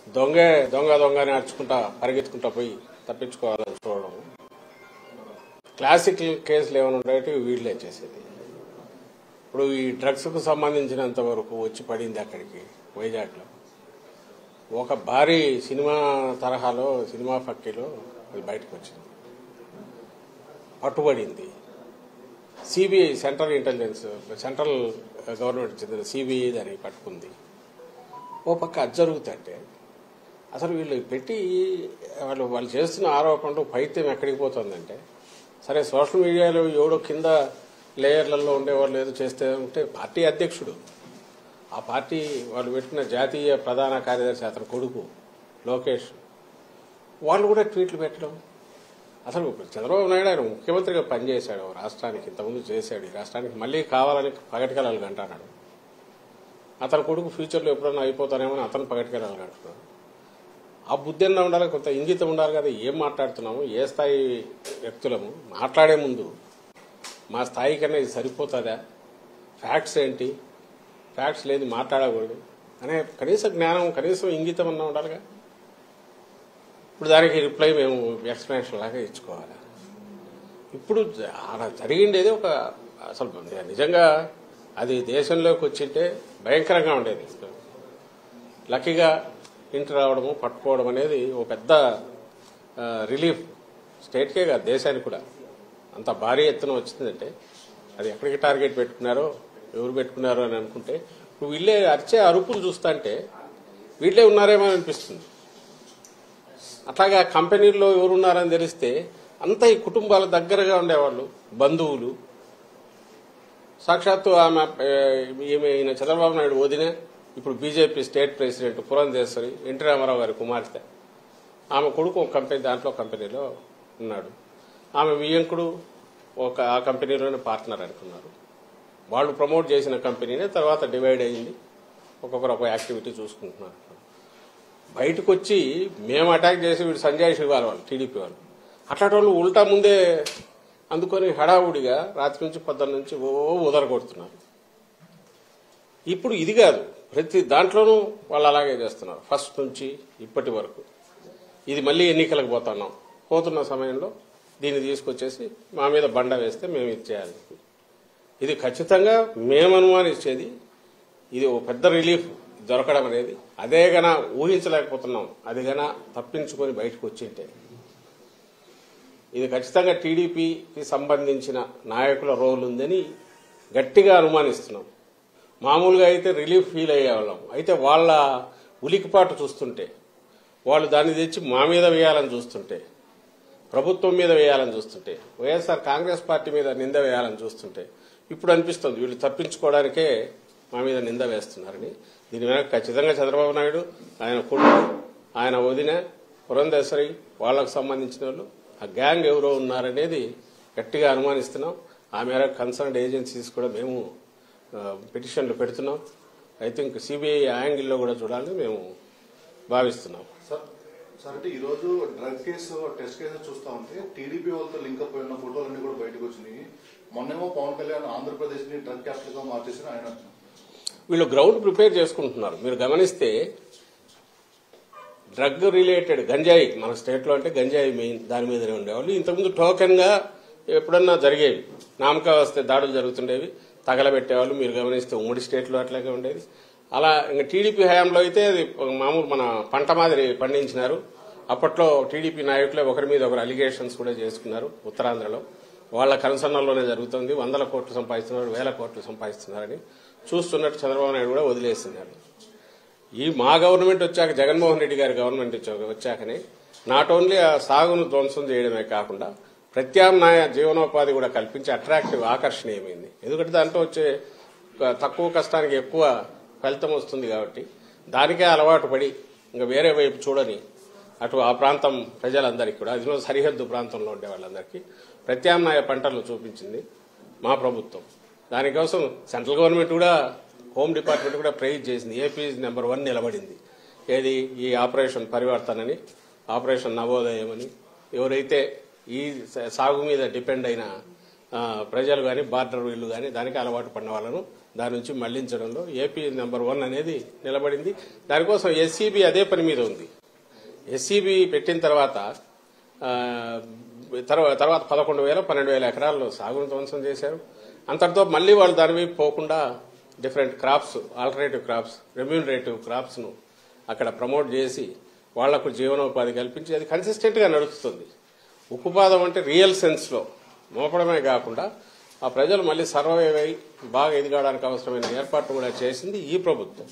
దొంగ అని అరుచుకుంటా పరిగెత్తుకుంటా పోయి తప్పించుకోవాలని చూడడం. క్లాసికల్ కేసులు ఏమైనా ఉంటాయంటే వీళ్ళే చేసేది. ఇప్పుడు ఈ డ్రగ్స్కు సంబంధించినంత వరకు వచ్చి పడింది అక్కడికి వైజాగ్లో ఒక భారీ సినిమా తరహాలో సినిమా ఫక్కీలో అది బయటకు వచ్చింది, పట్టుబడింది. సిబిఐ సెంట్రల్ గవర్నమెంట్ చెందిన సిబిఐ దాన్ని పట్టుకుంది. ఓ పక్క అది జరుగుతుంటే అసలు వీళ్ళు పెట్టి వాళ్ళు చేస్తున్న ఆరోపణలు పైత్యం ఎక్కడికి పోతుందంటే, సరే సోషల్ మీడియాలో ఎవడో కింద లేయర్లలో ఉండేవాళ్ళు ఏదో చేస్తే ఉంటే పార్టీ అధ్యక్షుడు, ఆ పార్టీ వాళ్ళు పెట్టుకున్న జాతీయ ప్రధాన కార్యదర్శి అతని కొడుకు లోకేష్ వాళ్ళు కూడా ట్వీట్లు పెట్టడం. అసలు చంద్రబాబు నాయుడు ఆయన ముఖ్యమంత్రిగా పనిచేశాడు రాష్ట్రానికి, ఇంతకుముందు చేశాడు. ఈ రాష్ట్రానికి మళ్లీ కావాలని పగటికెళ్ళాలి అంటున్నాడు. అతని కొడుకు ఫ్యూచర్లో ఎప్పుడన్నా అయిపోతానేమో అని అతను పగటికెళ్ళాలి అంటున్నాడు. ఆ బుద్ధి అన్నా ఉండాలి, కొంత ఇంగితం ఉండాలి కదా. ఏం మాట్లాడుతున్నాము, ఏ స్థాయి వ్యక్తులము, మాట్లాడే ముందు మా స్థాయి కన్నా ఇది సరిపోతుందా, ఫ్యాక్ట్స్ ఏంటి, ఫ్యాక్ట్స్ లేదు మాట్లాడకూడదు అనే కనీస జ్ఞానం, కనీసం ఇంగితం అన్నా ఉండాలిగా. ఇప్పుడు దానికి రిప్లై మేము ఎక్స్ప్లెనేషన్ లాగా ఇచ్చుకోవాలి. ఇప్పుడు అలా జరిగిండేది ఒక అసలు నిజంగా అది దేశంలోకి వచ్చింటే భయంకరంగా ఉండేది. లక్కీగా ఇంటి రావడము పట్టుకోవడం అనేది ఒక పెద్ద రిలీఫ్ స్టేట్కే కాదు దేశానికి కూడా. అంత భారీ ఎత్తున వచ్చిందంటే అది ఎక్కడికి టార్గెట్ పెట్టుకున్నారో ఎవరు పెట్టుకున్నారో అని అనుకుంటే ఇప్పుడు వీళ్ళే అరిచే అరుపులు చూస్తుంటే వీళ్ళే ఉన్నారేమో అనిపిస్తుంది. అట్లాగా కంపెనీల్లో ఎవరున్నారని తెలిస్తే అంతా ఈ కుటుంబాల దగ్గరగా ఉండేవాళ్ళు, బంధువులు. సాక్షాత్తు ఈయన చంద్రబాబు నాయుడు వదిన, ఇప్పుడు BJP state president Purandeswari, N T Ramarao గారి కుమార్తె, ఆమె కొడుకు ఒక కంపెనీలో ఉన్నాడు. ఆమె వియ్యంకుడు ఆ కంపెనీలోనే పార్ట్నర్ అనుకున్నారు. వాళ్ళు ప్రమోట్ చేసిన కంపెనీనే తర్వాత డివైడ్ అయ్యింది, ఒక్కొక్కరు ఒక యాక్టివిటీ చూసుకుంటున్నారు. బయటకు వచ్చి మేము అటాక్ చేసి వీడు సంజయ్ శివాల్ వాళ్ళు టీడీపీ వాళ్ళు అట్లాంటి వాళ్ళు ఉల్టా ముందే అందుకొని హడావుడిగా రాత్రి నుంచి పొద్దున్న నుంచి ఉదరగొడుతున్నారు. ఇప్పుడు ఇది కాదు, ప్రతి దాంట్లోనూ వాళ్ళు అలాగే చేస్తున్నారు. ఫస్ట్ నుంచి ఇప్పటి వరకు ఇది మళ్లీ ఎన్నికలకు పోతున్న సమయంలో దీన్ని తీసుకొచ్చేసి మా మీద బండ వేస్తే మేము ఇది చేయాలి. ఇది ఖచ్చితంగా మేము అనుమానించేది. ఇది ఒక పెద్ద రిలీఫ్ దొరకడం అనేది. అదే గన ఊహించలేకపోతున్నాం. అది గన తప్పించుకొని బయటకు వచ్చింటే ఇది ఖచ్చితంగా టీడీపీకి సంబంధించిన నాయకుల రోల్ ఉందని గట్టిగా అనుమానిస్తున్నాం. మామూలుగా అయితే రిలీఫ్ ఫీల్ అయ్యేవాళ్ళం. అయితే వాళ్ళ ఉలికిపాటు చూస్తుంటే, వాళ్ళు దాన్ని తెచ్చి మా మీద వేయాలని చూస్తుంటే, ప్రభుత్వం మీద వేయాలని చూస్తుంటే, వైఎస్ఆర్ కాంగ్రెస్ పార్టీ మీద నింద వేయాలని చూస్తుంటే ఇప్పుడు అనిపిస్తుంది వీళ్ళు తప్పించుకోవడానికే మా మీద నింద వేస్తున్నారని. దీని వెనక ఖచ్చితంగా చంద్రబాబు నాయుడు, ఆయన కొడుకు, ఆయన వదిన పురంధేశ్వరి, వాళ్లకు సంబంధించిన వాళ్ళు, ఆ గ్యాంగ్ ఎవరో ఉన్నారనేది గట్టిగా అనుమానిస్తున్నాం. ఆ మేరకు కన్సర్న్డ్ ఏజెన్సీస్ కూడా మేము పిటిషన్లు పెడుతున్నాం. ఐ థింక్ సిబిఐ యాంగిల్లో కూడా చూడాలని మేము భావిస్తున్నాం. సార్ అంటే ఈ రోజు డ్రగ్ కేసు టెస్ట్ కేసు చూస్తా ఉంటే టీడీపీ వాళ్ళతో లింక్ అప్ అయిన ఫోటోలన్నీ కూడా బయటకు వచ్చినాయి. మొన్నేమో పవన్ కళ్యాణ్ ఆంధ్రప్రదేశ్ ని డ్రగ్ క్యాపిటల్ గా మార్చేసిన ఆయన వీళ్ళు గ్రౌండ్ ప్రిపేర్ చేసుకుంటున్నారు. మీరు గమనిస్తే డ్రగ్ రిలేటెడ్ గంజాయి మన స్టేట్ లో అంటే గంజాయి మెయిన్, దాని మీదనే ఉండేవాళ్ళు. ఇంతకుముందు టోకెన్ గా ఎప్పుడన్నా జరిగేవి, నామకా వస్తే దాడులు జరుగుతుండేవి, తగలబెట్టేవాళ్ళు. మీరు గమనిస్తే ఉమ్మడి స్టేట్ లో అట్లాగే ఉండేది. అలా ఇంకా టీడీపీ హయాంలో అయితే అది మామూలు మన పంట మాదిరి పండించినారు. అప్పట్లో టీడీపీ నాయకులే ఒకరి మీద ఒకరు అలిగేషన్స్ కూడా చేసుకున్నారు. ఉత్తరాంధ్రలో వాళ్ల కన్సర్న్లోనే జరుగుతుంది. 100 కోట్లు సంపాదిస్తున్నారు, 1000 కోట్లు సంపాదిస్తున్నారని చూస్తున్నట్టు చంద్రబాబు నాయుడు కూడా వదిలేస్తున్నారు. ఈ మా గవర్నమెంట్ వచ్చాక, జగన్మోహన్ రెడ్డి గారి గవర్నమెంట్ వచ్చాకనే నాట్ ఓన్లీ ఆ సాగును ధ్వంసం చేయడమే కాకుండా ప్రత్యామ్నాయ జీవనోపాధి కూడా కల్పించి అట్రాక్టివ్, ఆకర్షణీయమైంది. ఎందుకంటే దాంట్లో వచ్చే తక్కువ కష్టానికి ఎక్కువ ఫలితం వస్తుంది కాబట్టి దానికే అలవాటు పడి ఇంకా వేరే వైపు చూడని అటు ఆ ప్రాంతం ప్రజలందరికీ కూడా, అదిలో సరిహద్దు ప్రాంతంలో ఉండే వాళ్ళందరికీ ప్రత్యామ్నాయ పంటలు చూపించింది మా ప్రభుత్వం. దానికోసం సెంట్రల్ గవర్నమెంట్ కూడా, హోమ్ డిపార్ట్మెంట్ కూడా ప్రైజ్ చేసింది. ఏపీ నెంబర్ 1 నిలబడింది. ఏది ఈ ఆపరేషన్ పరివర్తనని, ఆపరేషన్ నవోదయం అని. ఎవరైతే ఈ సాగు మీద డిపెండ్ అయిన ప్రజలు కానీ, బార్డర్ వీళ్లు కానీ దానికి అలవాటు పడిన వాళ్ళను దాని నుంచి మళ్లించడంలో ఏపీ నెంబర్ 1 అనేది నిలబడింది. దానికోసం ఎస్సీబీ అదే పని మీద ఉంది. ఎస్సీబీ పెట్టిన తర్వాత 11,000-12,000 ఎకరాల్లో సాగును ధ్వంసం చేశారు. అంతటితో మళ్లీ వాళ్ళు దాని వైపు పోకుండా different crops, alternative crops, remunerative crops ను అక్కడ ప్రమోట్ చేసి వాళ్లకు జీవనోపాధి కల్పించి అది కన్సిస్టెంట్ గా నడుస్తుంది. ఉక్కుపాదం అంటే రియల్ సెన్స్ లో మోపడమే కాకుండా ఆ ప్రజలు మళ్లీ సర్వైవ్ అయి బాగా ఎదగడానికి అవసరమైన ఏర్పాట్లు కూడా చేసింది ఈ ప్రభుత్వం.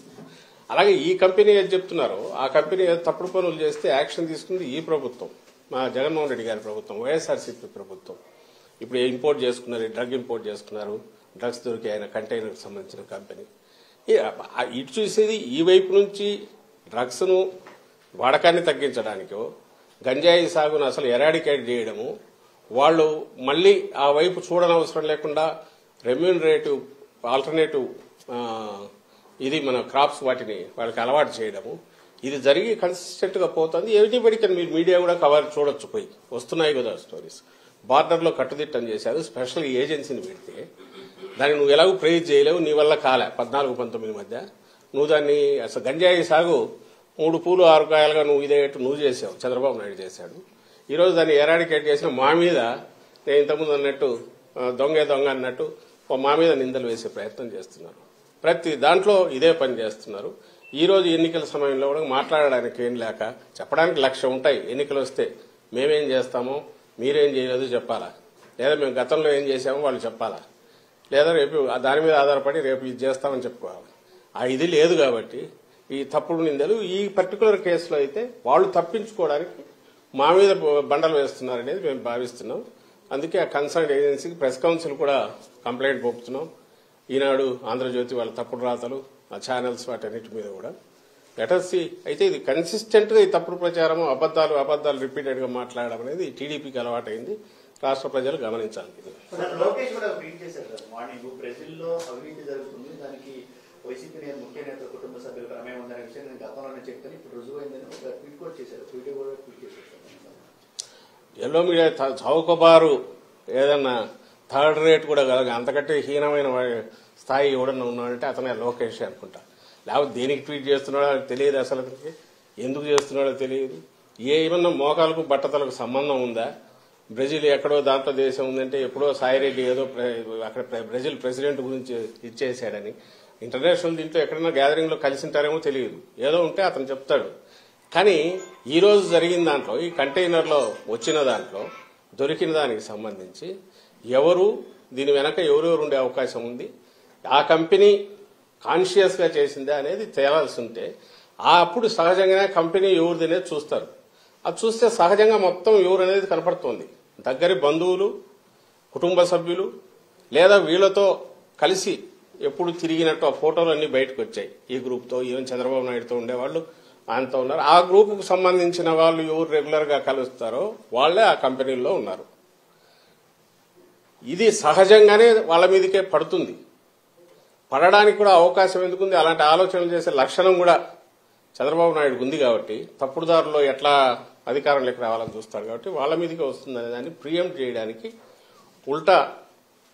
అలాగే ఈ కంపెనీ ఏది చెప్తున్నారో ఆ కంపెనీ ఏదో తప్పుడు పనులు చేస్తే యాక్షన్ తీసుకుంది ఈ ప్రభుత్వం, మా జగన్మోహన్ రెడ్డి గారి ప్రభుత్వం, వైఎస్ఆర్సీపీ ప్రభుత్వం. ఇప్పుడు ఇంపోర్ట్ చేసుకున్నారు, డ్రగ్ ఇంపోర్ట్ చేసుకున్నారు, డ్రగ్స్ దొరికి ఆయన కంటైనర్కి సంబంధించిన కంపెనీ. ఇటు చూసేది ఈ వైపు నుంచి డ్రగ్స్ ను వాడకాన్ని తగ్గించడానికో గంజాయి సాగును అసలు ఎరాడికేట్ చేయడము, వాళ్ళు మళ్లీ ఆ వైపు చూడనవసరం లేకుండా రెమ్యూనరేటివ్ ఆల్టర్నేటివ్ ఇది మన క్రాప్స్ వాటిని వాళ్ళకి అలవాటు చేయడము, ఇది జరిగి కన్సిస్టెంట్ గా పోతుంది. ఎవ్రీబడికి మీరు మీడియా కూడా కవర్ చూడొచ్చు, పోయి వస్తున్నాయి కదా స్టోరీస్. బార్డర్ లో కట్టుదిట్టం చేశారు, స్పెషల్ ఏజెన్సీని పెడితే దాన్ని నువ్వు ఎలాగూ ప్రైజ్ చేయలేవు, నీ వల్ల కాలే. 14-19 మధ్య నువ్వు దాన్ని అసలు గంజాయి సాగు 3 పూలు 6 కాయలుగా నువ్వు ఇదేట్టు నువ్వు చేసావు, చంద్రబాబు నాయుడు చేశాడు. ఈ రోజు దాన్ని ఎరాడికేట్ చేసిన మా మీద నేను ఇంతకుముందు అన్నట్టు దొంగ అన్నట్టు మా మీద నిందలు వేసే ప్రయత్నం చేస్తున్నారు. ప్రతి దాంట్లో ఇదే పని చేస్తున్నారు. ఈ రోజు ఎన్నికల సమయంలో కూడా మాట్లాడడానికి ఏం లేక చెప్పడానికి 1,00,000 ఉంటాయి. ఎన్నికలు వస్తే మేమేం చేస్తామో మీరేం చేయలేదు చెప్పాలా, లేదా మేము గతంలో ఏం చేశామో వాళ్ళు చెప్పాలా, లేదా రేపు దాని మీద ఆధారపడి రేపు ఇది చేస్తామని చెప్పుకోవాలి. ఇది లేదు కాబట్టి ఈ తప్పుడు నిందలు ఈ పర్టికులర్ కేసులో అయితే వాళ్ళు తప్పించుకోవడానికి మా మీద బండలు వేస్తున్నారనేది మేము భావిస్తున్నాం. అందుకే ఆ కన్సర్న్ ఏజెన్సీకి ప్రెస్ కౌన్సిల్ కూడా కంప్లైంట్ పంపుతున్నాం. ఈనాడు, ఆంధ్రజ్యోతి వాళ్ళ తప్పుడు రాతలు, ఆ ఛానల్స్ వాటన్నిటి మీద కూడా లెటర్సీ అయితే ఇది కన్సిస్టెంట్ గా ఈ తప్పుడు ప్రచారం అబద్దాలు రిపీటెడ్ గా మాట్లాడడం అనేది టీడీపీకి అలవాటైంది. రాష్ట్ర ప్రజలు గమనించాలి. లోకేష్ కూడా ట్వీట్ చేశారు సార్, మార్నింగ్ బ్రెజిల్లో అవినీతి జరుగుతుంది, దానికి వైసీపీ ముఖ్య నేత కుటుంబ సభ్యుల ప్రమేయం ఉందనే విషయం నేను గతంలోనే చెప్తాను, ఇప్పుడు రుజువైందని ఒక ట్వీట్ కూడా చేశారు. ట్వీట్ చేశారు. ఎల్లో మీడియా చౌకబారు ఏదన్నా థర్డ్ రేట్ కూడా కలగ అంతకంటే హీనమైన స్థాయి ఎవడన్నా ఉన్నాడంటే అతనే లోకేష్ అనుకుంటా. లేకపోతే దేనికి ట్వీట్ చేస్తున్నాడో తెలియదు, అసలు ఎందుకు చేస్తున్నాడో తెలియదు. ఏమన్నా మోకాలకు బట్టతలకు సంబంధం ఉందా? బ్రెజిల్ ఎక్కడో దాంట్లో దేశం ఉందంటే ఎప్పుడో సాయిరెడ్డి ఏదో అక్కడ బ్రెజిల్ ప్రెసిడెంట్ గురించి ఇచ్చేసాడని ఇంటర్నేషనల్ దీంట్లో ఎక్కడైనా గ్యాదరింగ్ లో కలిసి ఉంటారేమో తెలియదు, ఏదో ఉంటే అతను చెప్తాడు. కానీ ఈ రోజు జరిగిన దాంట్లో, ఈ కంటైనర్ లో వచ్చిన దాంట్లో దొరికిన దానికి సంబంధించి ఎవరు దీని వెనక ఎవరెవరు ఉండే అవకాశం ఉంది, ఆ కంపెనీ కాన్షియస్ గా చేసిందా అనేది తేలాల్సి ఉంటే అప్పుడు సహజంగానే కంపెనీ ఎవరిది అనేది చూస్తారు. అది చూస్తే సహజంగా మొత్తం ఎవరు అనేది కనపడుతోంది. దగ్గరి బంధువులు, కుటుంబ సభ్యులు, లేదా వీళ్లతో కలిసి ఎప్పుడు తిరిగినట్టు ఆ ఫోటోలు అన్ని బయటకు వచ్చాయి. ఈ గ్రూప్ తో, ఈవెన్ చంద్రబాబు నాయుడుతో ఉండేవాళ్ళు ఆయనతో ఉన్నారు. ఆ గ్రూప్ కు సంబంధించిన వాళ్ళు ఎవరు రెగ్యులర్ గా కలుస్తారో వాళ్లే ఆ కంపెనీల్లో ఉన్నారు. ఇది సహజంగానే వాళ్ళ మీదకే పడుతుంది. పడడానికి కూడా అవకాశం ఎందుకుంది? అలాంటి ఆలోచనలు చేసే లక్షణం కూడా చంద్రబాబు నాయుడుకు ఉంది కాబట్టి తప్పుడు దారిలో ఎట్లా అధికారంలోకి రావాలని చూస్తాడు కాబట్టి వాళ్ళ మీదకే వస్తుందనే దాన్ని ప్రియంప్ట్ చేయడానికి ఉల్టా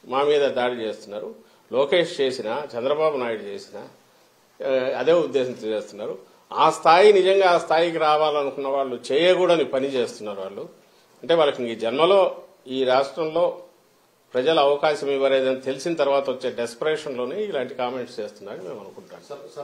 మా మీద దాడి చేస్తున్నారు. లోకేష్ చేసినా, చంద్రబాబు నాయుడు చేసినా అదే ఉద్దేశంతో చేస్తున్నారు. ఆ స్థాయి నిజంగా ఆ స్థాయికి రావాలనుకున్న వాళ్ళు చేయకూడని పని చేస్తున్నారు. వాళ్ళు అంటే వాళ్ళకి ఈ జన్మలో ఈ రాష్ట్రంలో ప్రజలు అవకాశం ఇవ్వలేదని తెలిసిన తర్వాత వచ్చే డెస్పరేషన్ లోనే ఇలాంటి కామెంట్స్ చేస్తున్నారని మేము అనుకుంటాం.